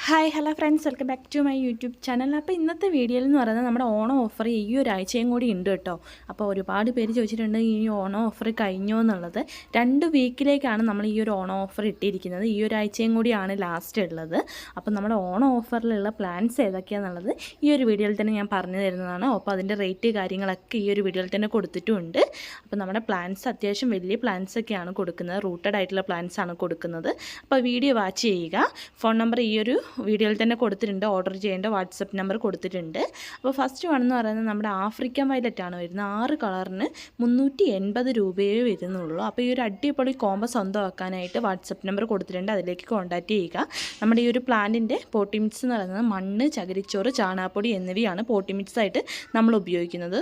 Hi hello friends, welcome back to my YouTube channel. അപ്പോൾ ഇന്നത്തെ വീഡിയോയിൽ എന്ന് പറയുന്നത് നമ്മുടെ ഓണം ഓഫർ ഈ ഒരാഴ്ചയും കൂടി ഉണ്ട് കേട്ടോ. അപ്പോൾ ഒരുപാട് പേര് ചോദിച്ചിട്ടുണ്ട് ഈ ഓണം ഓഫർ കഴിഞ്ഞോ എന്നുള്ളത്. 2 വീക്കിലേക്കാണ് നമ്മൾ ഈ ഒരു ഓണം ഓഫർ ഇട്ടിരിക്കുന്നത്. ഈ ഒരാഴ്ചയും കൂടിയാണ് ലാസ്റ്റ് ഉള്ളത്. അപ്പോൾ നമ്മുടെ ഓണം ഓഫറിലുള്ള പ്ലാൻസ് ഏതൊക്കെയാണെന്നുള്ളത് ഈ ഒരു വീഡിയോയിൽ തന്നെ ഞാൻ പറഞ്ഞു തരുന്നതാണ്. അപ്പോൾ അതിൻ്റെ റേറ്റ് കാര്യങ്ങളൊക്കെ ഈ ഒരു വീഡിയോയിൽ തന്നെ കൊടുത്തിട്ടുമുണ്ട്. അപ്പോൾ നമ്മുടെ പ്ലാൻസ് അത്യാവശ്യം വലിയ പ്ലാൻസ് ഒക്കെയാണ് കൊടുക്കുന്നത്, റൂട്ടഡ് ആയിട്ടുള്ള പ്ലാൻസ് ആണ് കൊടുക്കുന്നത്. അപ്പോൾ വീഡിയോ വാച്ച് ചെയ്യുക. ഫോൺ നമ്പർ ഈ ഒരു വീഡിയോയിൽ തന്നെ കൊടുത്തിട്ടുണ്ട്, ഓർഡർ ചെയ്യേണ്ട വാട്സപ്പ് നമ്പർ കൊടുത്തിട്ടുണ്ട്. അപ്പോൾ ഫസ്റ്റ് വണെന്ന് പറയുന്നത് നമ്മുടെ ആഫ്രിക്കൻ വയലറ്റാണ് വരുന്നത്. 6 കളറിന് 380 രൂപയേ വരുന്നുള്ളൂ. അപ്പോൾ ഈ ഒരു അടിപൊളി കോംബോ സ്വന്തമാക്കാനായിട്ട് വാട്സപ്പ് നമ്പർ കൊടുത്തിട്ടുണ്ട്, അതിലേക്ക് കോൺടാക്റ്റ് ചെയ്യുക. നമ്മുടെ ഈ ഒരു പ്ലാന്റിൻ്റെ പോട്ടി മിക്സ് എന്ന് പറയുന്നത് മണ്ണ്, ചകിരിച്ചോറ്, ചാണകപ്പൊടി എന്നിവയാണ് പോട്ടി മിക്സ് ആയിട്ട് നമ്മൾ ഉപയോഗിക്കുന്നത്.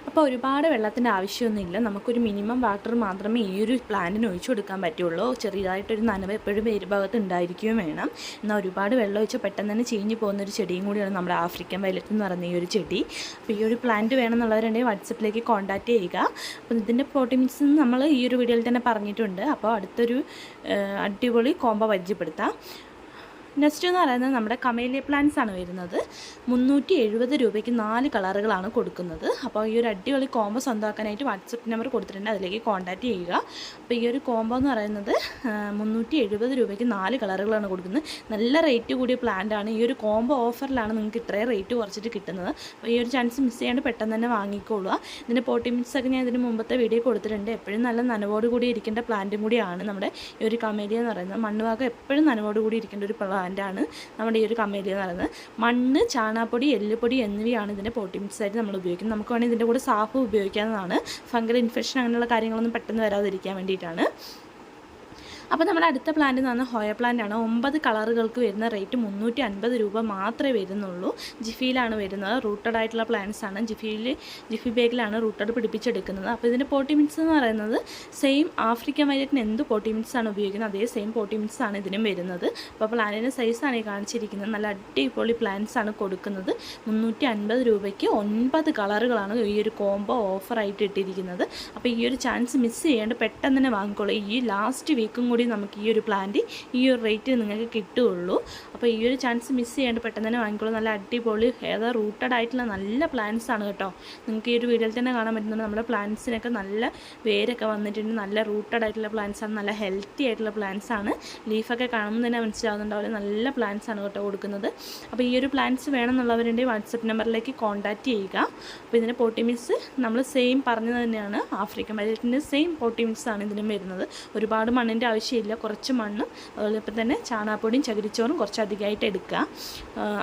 അപ്പോൾ ഒരുപാട് വെള്ളത്തിൻ്റെ ആവശ്യമൊന്നുമില്ല. നമുക്കൊരു മിനിമം വാട്ടർ മാത്രമേ ഈ ഒരു പ്ലാന്റിന് ഒഴിച്ചു കൊടുക്കാൻ പറ്റുള്ളൂ. ചെറിയതായിട്ടൊരു നനവ് എപ്പോഴും ഭാഗത്ത് ഉണ്ടായിരിക്കുകയും വേണം. എന്നാൽ ഒരുപാട് വെള്ളം ഒഴിച്ച് പെട്ടെന്ന് തന്നെ ചീഞ്ഞ് പോകുന്നൊരു ചെടിയും കൂടിയാണ് നമ്മുടെ ആഫ്രിക്കൻ വയലറ്റ് എന്ന് പറയുന്ന ഈ ഒരു ചെടി. അപ്പോൾ ഈ ഒരു പ്ലാന്റ് വേണമെന്നുള്ളവരുണ്ടെങ്കിൽ വാട്സപ്പിലേക്ക് കോൺടാക്റ്റ് ചെയ്യുക. അപ്പോൾ ഇതിൻ്റെ പോട്ടി മിക്സ് നമ്മൾ ഈ ഒരു വീഡിയോയിൽ തന്നെ പറഞ്ഞിട്ടുണ്ട്. അപ്പോൾ അടുത്തൊരു അടിപൊളി കോംബോ പരിചയപ്പെടുത്താം. നെക്സ്റ്റ് എന്ന് പറയുന്നത് നമ്മുടെ കമേലിയ പ്ലാന്റ്സ് ആണ് വരുന്നത്. 370 രൂപയ്ക്ക് 4 കളറുകളാണ് കൊടുക്കുന്നത്. അപ്പോൾ ഈ ഒരു അടിപൊളി കോംബോ സ്വന്തമാക്കാനായിട്ട് വാട്സപ്പ് നമ്പർ കൊടുത്തിട്ടുണ്ട്, അതിലേക്ക് കോൺടാക്റ്റ് ചെയ്യുക. അപ്പോൾ ഈ ഒരു കോംബോ എന്ന് പറയുന്നത് 370 രൂപയ്ക്ക് 4 കളറുകളാണ് കൊടുക്കുന്നത്. നല്ല റേറ്റ് കൂടിയ പ്ലാന്റ് ആണ്. ഈ ഒരു കോംബോ ഓഫറിലാണ് നിങ്ങൾക്ക് ഇത്രയും റേറ്റ് കുറച്ചിട്ട് കിട്ടുന്നത്. അപ്പോൾ ഈ ഒരു ചാൻസ് മിസ് ചെയ്യാണ്ട് പെട്ടെന്ന് തന്നെ വാങ്ങിക്കോളുക. ഇതിൻ്റെ പോട്ടി മിക്സ് ഒക്കെ ഞാൻ ഇതിന് മുമ്പത്തെ വീഡിയോ കൊടുത്തിട്ടുണ്ട്. എപ്പോഴും നല്ല നനവോട് കൂടി ഇരിക്കേണ്ട പ്ലാന്റും കൂടിയാണ് നമ്മുടെ ഈ ഒരു കമേലിയ എന്ന് പറയുന്നത്. മണ്ണുഭാഗം എപ്പോഴും നനവോട് കൂടി ഇരിക്കേണ്ട ഒരു പ്ലാന്റാണ് നമ്മുടെ ഈ ഒരു കമേലിയ എന്ന് പറയുന്നത്. മണ്ണ്, ചാണകപ്പൊടി, എല്ലുപൊടി എന്നിവയാണ് ഇതിൻ്റെ പോട്ടി മിക്സ് ആയിട്ട് നമ്മൾ ഉപയോഗിക്കുന്നത്. നമുക്ക് വേണമെങ്കിൽ ഇതിൻ്റെ കൂടെ സാഫ് ഉപയോഗിക്കാവുന്നതാണ്. ഫംഗൽ ഇൻഫെക്ഷൻ അങ്ങനെയുള്ള കാര്യങ്ങളൊന്നും പെട്ടെന്ന് വരാതിരിക്കാൻ വേണ്ടിയിട്ടാണ്. അപ്പോൾ നമ്മുടെ അടുത്ത പ്ലാന്റ് എന്ന് പറഞ്ഞാൽ ഹോയ പ്ലാന്റ് ആണ്. 9 കളറുകൾക്ക് വരുന്ന റേറ്റ് 350 രൂപ മാത്രമേ വരുന്നുള്ളൂ. ജിഫിയിലാണ് വരുന്നത്. റൂട്ടഡ് ആയിട്ടുള്ള പ്ലാന്റ്സ് ആണ്. ജിഫി ബാഗിലാണ് റൂട്ടഡ് പിടിപ്പിച്ചെടുക്കുന്നത്. അപ്പോൾ ഇതിൻ്റെ പോട്ടി മിക്സ് എന്ന് പറയുന്നത് സെയിം ആഫ്രിക്കൻ വയലറ്റിന് എന്ത് പോട്ടി മിക്സ് ആണ് ഉപയോഗിക്കുന്നത് അതേ സെയിം പോട്ടി മിക്സ് ആണ് ഇതിനും വരുന്നത്. അപ്പോൾ പ്ലാന്റിൻ്റെ സൈസാണ് ഈ കാണിച്ചിരിക്കുന്നത്. നല്ല അടിപൊളി പ്ലാന്റ്സ് ആണ് കൊടുക്കുന്നത്. 350 രൂപയ്ക്ക് 9 കളറുകളാണ് ഈ ഒരു കോംബോ ഓഫറായിട്ട് ഇട്ടിരിക്കുന്നത്. അപ്പോൾ ഈ ഒരു ചാൻസ് മിസ് ചെയ്യാണ്ട് പെട്ടെന്ന് തന്നെ വാങ്ങിക്കോളൂ. ഈ ലാസ്റ്റ് വീക്കും കൂടി നമുക്ക് ഈ ഒരു പ്ലാന്റ് ഈ ഒരു റേറ്റ് നിങ്ങൾക്ക് കിട്ടുകയുള്ളൂ. അപ്പോൾ ഈ ഒരു ചാൻസ് മിസ് ചെയ്യാണ്ട് പെട്ടെന്ന് തന്നെ വാങ്ങിക്കോളൂ. നല്ല അടിപൊളി റൂട്ടഡ് ആയിട്ടുള്ള നല്ല പ്ലാന്റ്സ് ആണ് കേട്ടോ. നിങ്ങൾക്ക് ഈ ഒരു വീഡിയോയിൽ തന്നെ കാണാൻ പറ്റുന്നുണ്ട്. നമ്മുടെ പ്ലാന്റ്സിനൊക്കെ നല്ല വേരൊക്കെ വന്നിട്ടുണ്ട്. നല്ല റൂട്ടഡ് ആയിട്ടുള്ള പ്ലാന്റ്സ് ആണ്. നല്ല ഹെൽത്തി ആയിട്ടുള്ള പ്ലാന്റ്സ് ആണ്. ലീഫൊക്കെ കാണുമ്പോൾ തന്നെ മനസ്സിലാവുന്നുണ്ടാവില്ല. നല്ല പ്ലാന്റ്സ് ആണ് കേട്ടോ കൊടുക്കുന്നത്. അപ്പോൾ ഈ ഒരു പ്ലാന്റ്സ് വേണമെന്നുള്ളവരുടെ വാട്സപ്പ് നമ്പറിലേക്ക് കോൺടാക്റ്റ് ചെയ്യുക. അപ്പോൾ ഇതിൻ്റെ പോട്ടി മിക്സ് നമ്മൾ സെയിം പറഞ്ഞത് തന്നെയാണ്. ആഫ്രിക്കൻ വയലറ്റിൻ്റെ സെയിം പോട്ടി മിക്സ് ആണ് ഇതിനും വരുന്നത്. ഒരുപാട് മണ്ണിൻ്റെ ആവശ്യമില്ല, കുറച്ച് മണ്ണും അതുപോലെ തന്നെ ചാണകപ്പൊടിയും ചകിരിച്ചോറും കുറച്ച് അധികമായിട്ട് എടുക്കുക.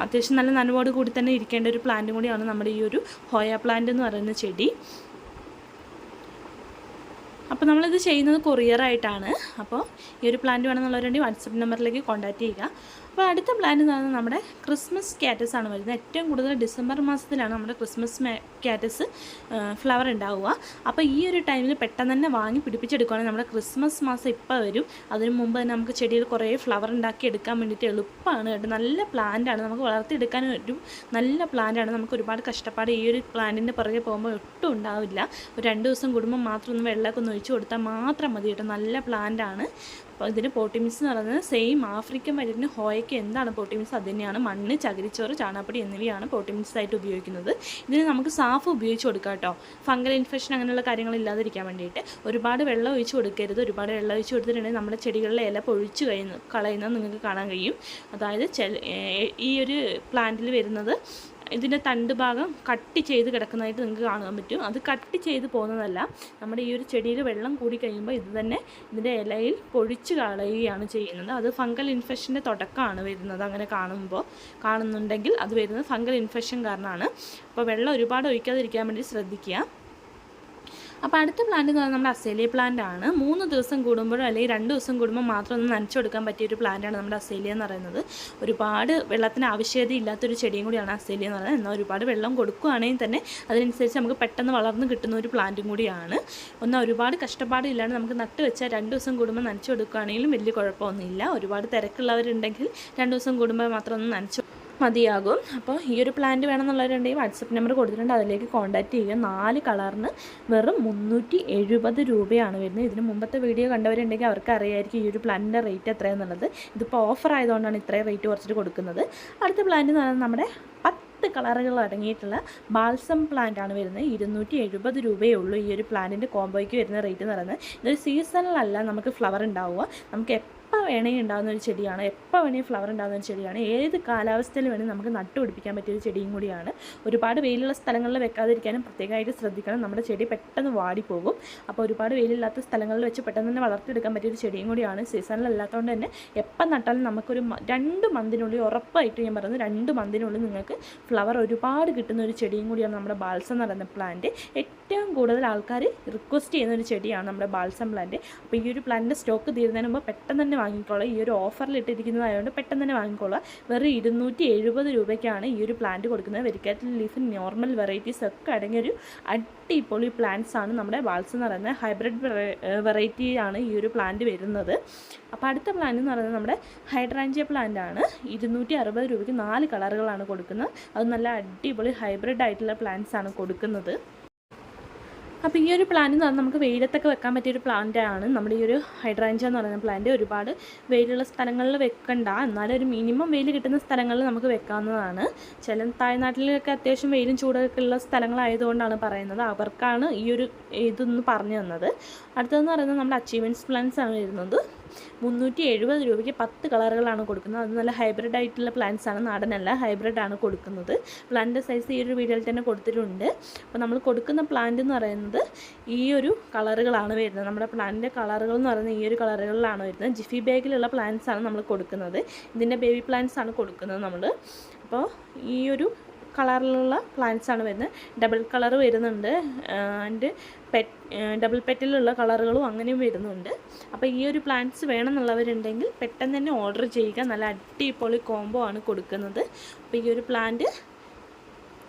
അത്യാവശ്യം നല്ല നനവോട് കൂടി തന്നെ ഇരിക്കേണ്ട ഒരു പ്ലാന്റും കൂടിയാണ് നമ്മുടെ ഈ ഒരു ഹോയ പ്ലാന്റ് എന്ന് പറയുന്ന ചെടി. അപ്പോൾ നമ്മളിത് ചെയ്യുന്നത് കൊറിയറായിട്ടാണ്. അപ്പോൾ ഈ ഒരു പ്ലാന്റ് വേണമെന്നുള്ളവരുണ്ടെങ്കിൽ വാട്സപ്പ് നമ്പറിലേക്ക് കോൺടാക്റ്റ് ചെയ്യുക. അപ്പോൾ അടുത്ത പ്ലാന്റ് എന്ന് പറയുന്നത് നമ്മുടെ ക്രിസ്മസ് കാറ്റസ് ആണ് വരുന്നത്. ഏറ്റവും കൂടുതൽ ഡിസംബർ മാസത്തിലാണ് നമ്മുടെ ക്രിസ്മസ് കാറ്റസ് ഫ്ലവർ ഉണ്ടാവുക. അപ്പോൾ ഈ ഒരു ടൈമിൽ പെട്ടെന്ന് തന്നെ വാങ്ങി പിടിപ്പിച്ചെടുക്കുകയാണെങ്കിൽ നമ്മുടെ ക്രിസ്മസ് മാസം ഇപ്പോൾ വരും. അതിന് മുമ്പ് തന്നെ നമുക്ക് ചെടിയിൽ കുറേ ഫ്ലവർ ഉണ്ടാക്കി എടുക്കാൻ വേണ്ടിയിട്ട് എളുപ്പമാണ് കേട്ടോ. നല്ല പ്ലാന്റാണ്, നമുക്ക് വളർത്തിയെടുക്കാൻ ഒരു നല്ല പ്ലാന്റാണ്. നമുക്ക് ഒരുപാട് കഷ്ടപ്പാട് ഈ ഒരു പ്ലാന്റിൻ്റെ പുറകെ പോകുമ്പോൾ ഒട്ടും ഉണ്ടാവില്ല. ഒരു 2 ദിവസം കൂടുമ്പോൾ മാത്രം ഒന്ന് വെള്ളമൊക്കെ ഒന്ന് ഒഴിച്ച് കൊടുത്താൽ മാത്രം മതി കേട്ടോ. നല്ല പ്ലാന്റാണ്. അപ്പോൾ ഇതിന് പോട്ടി മിക്സ് എന്ന് പറയുന്നത് സെയിം ആഫ്രിക്കൻ വയലറ്റിന് ഹോയയ്ക്ക് എന്താണ് പോട്ടി മിക്സ് അത് തന്നെയാണ്. മണ്ണ്, ചകിരിച്ചോറ്, ചാണകപ്പൊടി എന്നിവയാണ് പോട്ടി മിക്സ് ആയിട്ട് ഉപയോഗിക്കുന്നത്. ഇതിന് നമുക്ക് സാഫ് ഉപയോഗിച്ച് കൊടുക്കാം കേട്ടോ. ഫംഗൽ ഇൻഫെക്ഷൻ അങ്ങനെയുള്ള കാര്യങ്ങൾ ഇല്ലാതിരിക്കാൻ വേണ്ടിയിട്ട്. ഒരുപാട് വെള്ളം ഒഴിച്ച് കൊടുക്കരുത്. ഒരുപാട് വെള്ളം ഒഴിച്ച് കൊടുത്തിട്ടുണ്ടെങ്കിൽ നമ്മുടെ ചെടികളിലെ ഇല പൊഴിച്ച് കളയുന്നത് നിങ്ങൾക്ക് കാണാൻ കഴിയും. അതായത് ഈ ഒരു പ്ലാന്റിൽ വരുന്നത് ഇതിൻ്റെ തണ്ട് ഭാഗം കട്ട് ചെയ്ത് കിടക്കുന്നതായിട്ട് നിങ്ങൾക്ക് കാണാൻ പറ്റും. അത് കട്ട് ചെയ്ത് പോകുന്നതല്ല, നമ്മുടെ ഈ ഒരു ചെടിയിൽ വെള്ളം കൂടി കഴിയുമ്പോൾ ഇത് തന്നെ ഇതിൻ്റെ ഇലയിൽ പൊഴിച്ച് കളയുകയാണ് ചെയ്യുന്നത്. അത് ഫംഗൽ ഇൻഫെക്ഷൻ്റെ തുടക്കമാണ് വരുന്നത്. അങ്ങനെ കാണുന്നുണ്ടെങ്കിൽ അത് വരുന്നത് ഫംഗൽ ഇൻഫെക്ഷൻ കാരണമാണ്. അപ്പോൾ വെള്ളം ഒരുപാട് ഒഴിക്കാതിരിക്കാൻ വേണ്ടി ശ്രദ്ധിക്കുക. അപ്പോൾ അടുത്ത പ്ലാന്റ് എന്ന് പറഞ്ഞാൽ നമ്മുടെ അസേലിയ പ്ലാന്റ് ആണ്. 3 ദിവസം കൂടുമ്പോഴോ അല്ലെങ്കിൽ 2 ദിവസം കൂടുമ്പോൾ മാത്രം ഒന്ന് നനച്ചു കൊടുക്കാൻ പറ്റിയൊരു പ്ലാന്റാണ് നമ്മുടെ അസേലിയ എന്ന് പറയുന്നത്. ഒരുപാട് വെള്ളത്തിന് ആവശ്യകത ഇല്ലാത്തൊരു ചെടിയും കൂടിയാണ് അസേലിയ എന്ന് പറയുന്നത്. എന്നാൽ ഒരുപാട് വെള്ളം കൊടുക്കുകയാണെങ്കിൽ തന്നെ അതിനനുസരിച്ച് നമുക്ക് പെട്ടെന്ന് വളർന്ന് കിട്ടുന്ന ഒരു പ്ലാന്റും കൂടിയാണ്. എന്നാൽ ഒരുപാട് കഷ്ടപ്പാടില്ലാണ്ട് നമുക്ക് നട്ട് വെച്ചാൽ 2 ദിവസം കൂടുമ്പോൾ നനച്ചു കൊടുക്കുകയാണെങ്കിലും വലിയ കുഴപ്പമൊന്നുമില്ല. ഒരുപാട് തിരക്കുള്ളവരുണ്ടെങ്കിൽ 2 ദിവസം കൂടുമ്പോൾ മാത്രം ഒന്ന് നനച്ചു മതിയാകും. അപ്പോൾ ഈ ഒരു പ്ലാന്റ് വേണമെന്നുള്ളവരുണ്ടെങ്കിൽ വാട്സപ്പ് നമ്പർ കൊടുത്തിട്ടുണ്ട്, അതിലേക്ക് കോൺടാക്റ്റ് ചെയ്യുക. 4 കളറിന് വെറും 370 രൂപയാണ് വരുന്നത്. ഇതിന് മുമ്പത്തെ വീഡിയോ കണ്ടവരുണ്ടെങ്കിൽ അവർക്ക് അറിയായിരിക്കും ഈ ഒരു പ്ലാന്റിൻ്റെ റേറ്റ് എത്രയാണെന്നുള്ളത്. ഇതിപ്പോൾ ഓഫർ ആയതുകൊണ്ടാണ് ഇത്രയും റേറ്റ് കുറച്ചിട്ട് കൊടുക്കുന്നത്. അടുത്ത പ്ലാന്റ് എന്ന് പറയുന്നത് നമ്മുടെ 10 കളറുകൾ അടങ്ങിയിട്ടുള്ള ബാൽസം പ്ലാന്റ് ആണ് വരുന്നത്. 270 രൂപയേ ഉള്ളൂ ഈ ഒരു പ്ലാന്റിൻ്റെ കോംബോയ്ക്ക് വരുന്ന റേറ്റ് എന്ന് പറയുന്നത്. ഇതൊരു സീസണിലല്ല നമുക്ക് ഫ്ലവർ ഉണ്ടാവുക, നമുക്ക് എപ്പോൾ വേണമെങ്കിൽ ഉണ്ടാകുന്ന ഒരു ചെടിയാണ്, എപ്പോൾ വേണമെങ്കിൽ ഫ്ലവർ ഉണ്ടാകുന്ന ഒരു ചെടിയാണ്. ഏത് കാലാവസ്ഥയിൽ വേണമെങ്കിൽ നമുക്ക് നട്ടുപിടിപ്പിക്കാൻ പറ്റിയൊരു ചെടിയും കൂടിയാണ്. ഒരുപാട് വെയിലുള്ള സ്ഥലങ്ങളിൽ വെക്കാതിരിക്കാനും പ്രത്യേകമായിട്ട് ശ്രദ്ധിക്കണം, നമ്മുടെ ചെടി പെട്ടെന്ന് വാടിപ്പോകും. അപ്പോൾ ഒരുപാട് വെയിലില്ലാത്ത സ്ഥലങ്ങളിൽ വെച്ച് പെട്ടെന്ന് തന്നെ വളർത്തിയെടുക്കാൻ പറ്റിയൊരു ചെടിയും കൂടിയാണ്. സീസണിലല്ലാത്തതുകൊണ്ട് തന്നെ എപ്പം നട്ടാലും നമുക്കൊരു 2 മന്തിനുള്ളിൽ ഉറപ്പായിട്ട്, ഞാൻ പറയുന്നത് 2 മന്തിനുള്ളിൽ നിങ്ങൾക്ക് ഫ്ലവർ ഒരുപാട് കിട്ടുന്ന ഒരു ചെടിയും കൂടിയാണ് നമ്മുടെ ബാൽസം എന്ന് പറയുന്ന പ്ലാന്റ്. ഏറ്റവും കൂടുതൽ ആൾക്കാർ റിക്വസ്റ്റ് ചെയ്യുന്ന ഒരു ചെടിയാണ് നമ്മുടെ ബാൽസം പ്ലാന്റ്. അപ്പോൾ ഈ ഒരു പ്ലാന്റിൻ്റെ സ്റ്റോക്ക് തീരുന്നതിന് മുമ്പ് പെട്ടെന്ന് തന്നെ വാങ്ങിക്കോളാം. ഈ ഒരു ഓഫറിൽ ഇട്ടിരിക്കുന്നതായതുകൊണ്ട് പെട്ടെന്ന് തന്നെ വാങ്ങിക്കോളാം. വെറും 270 രൂപയ്ക്കാണ് ഈ ഒരു പ്ലാന്റ് കൊടുക്കുന്നത്. വെരിക്കാറ്റൽ ലീഫ്, നോർമൽ വെറൈറ്റീസ് ഒക്കെ അടങ്ങിയൊരു അടിപൊളി പ്ലാന്റ്സ് ആണ് നമ്മുടെ ബാൽസം എന്ന് പറയുന്നത്. ഹൈബ്രിഡ് വെറൈറ്റി ആണ് ഈ ഒരു പ്ലാന്റ് വരുന്നത്. അപ്പോൾ അടുത്ത പ്ലാന്റ് എന്ന് പറയുന്നത് നമ്മുടെ ഹൈഡ്രാഞ്ചിയ പ്ലാന്റ് ആണ്. 260 രൂപയ്ക്ക് 4 കളറുകളാണ് കൊടുക്കുന്നത്. അത് നല്ല അടിപൊളി ഹൈബ്രിഡ് ആയിട്ടുള്ള പ്ലാന്റ്സ് ആണ് കൊടുക്കുന്നത്. അപ്പോൾ ഈ ഒരു പ്ലാന്റ് എന്ന് പറഞ്ഞാൽ നമുക്ക് വെയിലത്തൊക്കെ വെക്കാൻ പറ്റിയൊരു പ്ലാന്റ് ആണ്. നമ്മുടെ ഈ ഒരു ഹൈഡ്രാഞ്ചിയ എന്ന് പറയുന്ന പ്ലാന്റ് ഒരുപാട് വെയിലുള്ള സ്ഥലങ്ങളിൽ വെക്കണ്ട, എന്നാലും ഒരു മിനിമം വെയിൽ കിട്ടുന്ന സ്ഥലങ്ങളിൽ നമുക്ക് വെക്കാവുന്നതാണ്. ചില താഴ്നാട്ടിലൊക്കെ അത്യാവശ്യം വെയിലും ചൂടൊക്കെ ഉള്ള സ്ഥലങ്ങളായതുകൊണ്ടാണ് പറയുന്നത്, അവർക്കാണ് ഈ ഒരു ഇതൊന്ന് പറഞ്ഞു തന്നത്. അടുത്തതെന്ന് പറയുന്നത് നമ്മുടെ അച്ചീവ്മെൻറ്റ്സ് പ്ലാന്റ്സ് ആണ് വരുന്നത്. 370 രൂപയ്ക്ക് 10 കളറുകളാണ് കൊടുക്കുന്നത്. അത് നല്ല ഹൈബ്രിഡ് ആയിട്ടുള്ള പ്ലാന്റ്സ് ആണ്, നാടനല്ല, ഹൈബ്രിഡ് ആണ് കൊടുക്കുന്നത്. പ്ലാന്റിൻ്റെ സൈസ് ഈ ഒരു വീഡിയോയിൽ തന്നെ കൊടുത്തിട്ടുണ്ട്. അപ്പോൾ നമ്മൾ കൊടുക്കുന്ന പ്ലാന്റ് എന്ന് പറയുന്നത് ഈ ഒരു കളറുകളാണ് വരുന്നത്. നമ്മുടെ പ്ലാന്റിൻ്റെ കളറുകൾ എന്ന് പറയുന്നത് ഈ ഒരു കളറുകളിലാണ് വരുന്നത്. ജിഫി ബാഗിലുള്ള പ്ലാന്റ്സ് ആണ് നമ്മൾ കൊടുക്കുന്നത്. ഇതിൻ്റെ ബേബി പ്ലാന്റ്സ് ആണ് കൊടുക്കുന്നത് നമ്മൾ. അപ്പോൾ ഈ ഒരു കളറിലുള്ള പ്ലാന്റ്സ് ആണ് വരുന്നത്. ഡബിൾ കളർ വരുന്നുണ്ട്, ആൻഡ് ഡബിൾ പെറ്റിലുള്ള കളറുകളും അങ്ങനെയും വരുന്നുണ്ട്. അപ്പോൾ ഈ ഒരു പ്ലാന്റ്സ് വേണമെന്നുള്ളവരുണ്ടെങ്കിൽ പെട്ടെന്ന് തന്നെ ഓർഡർ ചെയ്യുക. നല്ല അടിപൊളി കോംബോ ആണ് കൊടുക്കുന്നത്. അപ്പോൾ ഈ ഒരു പ്ലാന്റ്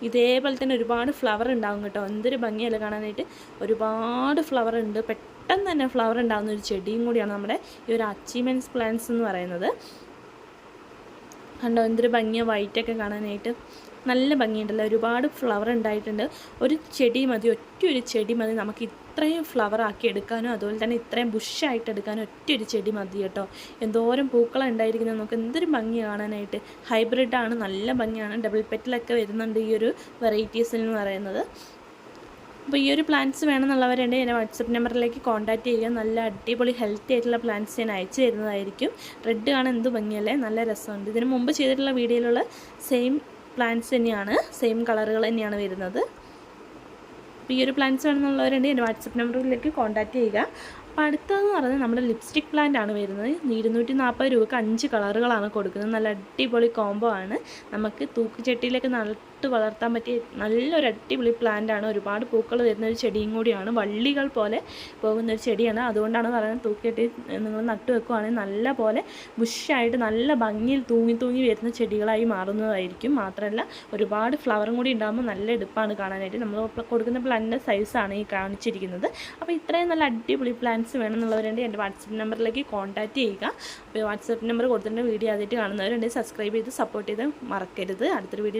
ഇതേപോലെ തന്നെ ഒരുപാട് ഫ്ലവർ ഉണ്ടാകും കേട്ടോ. എന്തൊരു ഭംഗിയല്ല കാണാനായിട്ട്, ഒരുപാട് ഫ്ലവർ ഉണ്ട്. പെട്ടെന്ന് തന്നെ ഫ്ലവർ ഉണ്ടാകുന്ന ഒരു ചെടിയും കൂടിയാണ് നമ്മുടെ ഈ ഒരു അച്ചീവ്മെൻറ്റ്സ് പ്ലാന്റ്സ് എന്ന് പറയുന്നത്. കണ്ടോ എന്തൊരു ഭംഗിയാണ്, വൈറ്റൊക്കെ കാണാനായിട്ട് നല്ല ഭംഗിയുണ്ടല്ലോ. ഒരുപാട് ഫ്ലവർ ഉണ്ടായിട്ടുണ്ട്. ഒരു ചെടി മതി, ഒറ്റയൊരു ചെടി മതി നമുക്ക് ഇത്രയും ഫ്ലവർ ആക്കി എടുക്കാനും അതുപോലെ തന്നെ ഇത്രയും ബുഷായിട്ട് എടുക്കാനും ഒറ്റയൊരു ചെടി മതി കേട്ടോ. എന്തോരം പൂക്കളാണ് ഉണ്ടായിരിക്കുന്നത്, നമുക്ക് എന്തൊരു ഭംഗി കാണാനായിട്ട്. ഹൈബ്രിഡാണ്, നല്ല ഭംഗിയാണ്. ഡബിൾ പെറ്റിലൊക്കെ വരുന്നുണ്ട് ഈ ഒരു വെറൈറ്റീസിൽ എന്ന് പറയുന്നത്. അപ്പോൾ ഈ ഒരു പ്ലാന്റ്സ് വേണമെന്നുള്ളവരുണ്ടെങ്കിൽ എൻ്റെ വാട്സപ്പ് നമ്പറിലേക്ക് കോൺടാക്റ്റ് ചെയ്യുക. നല്ല അടിപൊളി ഹെൽത്തി ആയിട്ടുള്ള പ്ലാന്റ്സ് ഞാൻ അയച്ചു തരുന്നതായിരിക്കും. റെഡ് കാണാൻ എന്ത് ഭംഗിയല്ലേ, നല്ല രസമുണ്ട്. ഇതിന് മുമ്പ് ചെയ്തിട്ടുള്ള വീഡിയോയിലുള്ള സെയിം പ്ലാന്റ്സ് തന്നെയാണ്, സെയിം കളറുകൾ തന്നെയാണ് വരുന്നത്. അപ്പോൾ ഈ ഒരു പ്ലാന്റ്സ് വേണമെന്നുള്ളവരുണ്ടെങ്കിൽ എൻ്റെ വാട്സപ്പ് നമ്പറിലേക്ക് കോൺടാക്റ്റ് ചെയ്യുക. അപ്പോൾ അടുത്തതെന്ന് പറയുന്നത് നമ്മുടെ ലിപ്സ്റ്റിക് പ്ലാന്റ് ആണ് വരുന്നത്. 240 രൂപയ്ക്ക് 5 കളറുകളാണ് കൊടുക്കുന്നത്. നല്ല അടിപൊളി കോംബോ ആണ്. നമുക്ക് തൂക്കുചട്ടിയിലൊക്കെ നട്ട് വളർത്താൻ പറ്റിയ നല്ലൊരു അടിപൊളി പ്ലാന്റ് ആണ്. ഒരുപാട് പൂക്കൾ വരുന്ന ഒരു ചെടിയും കൂടിയാണ്, വള്ളികൾ പോലെ പോകുന്ന ഒരു ചെടിയാണ്. അതുകൊണ്ടാണ് പറയുന്നത് തൂക്കുചട്ടി നിങ്ങൾ നട്ടു വെക്കുകയാണെങ്കിൽ നല്ല പോലെ ബുഷായിട്ട് നല്ല ഭംഗിയിൽ തൂങ്ങി വരുന്ന ചെടികളായി മാറുന്നതായിരിക്കും. മാത്രമല്ല ഒരുപാട് ഫ്ലവറും കൂടി ഉണ്ടാകുമ്പോൾ നല്ല എടുപ്പാണ് കാണാനായിട്ട്. നമ്മൾ കൊടുക്കുന്ന പ്ലാന്റിൻ്റെ സൈസാണ് ഈ കാണിച്ചിരിക്കുന്നത്. അപ്പോൾ ഇത്രയും നല്ല അടിപൊളി പ്ലാന്റ്സ് വേണമെന്നുള്ളവരുണ്ടെങ്കിൽ എൻ്റെ വാട്സപ്പ് നമ്പറിലേക്ക് കോൺടാക്റ്റ് ചെയ്യുക. അപ്പോൾ വാട്സപ്പ് നമ്പർ കൊടുത്തിട്ടുണ്ട്. വീഡിയോ ആദ്യമായിട്ട് കാണുന്നവരുണ്ടെങ്കിൽ സബ്സ്ക്രൈബ് ചെയ്ത് സപ്പോർട്ട് ചെയ്ത് മറക്കരുത്. അടുത്തൊരു വീഡിയോ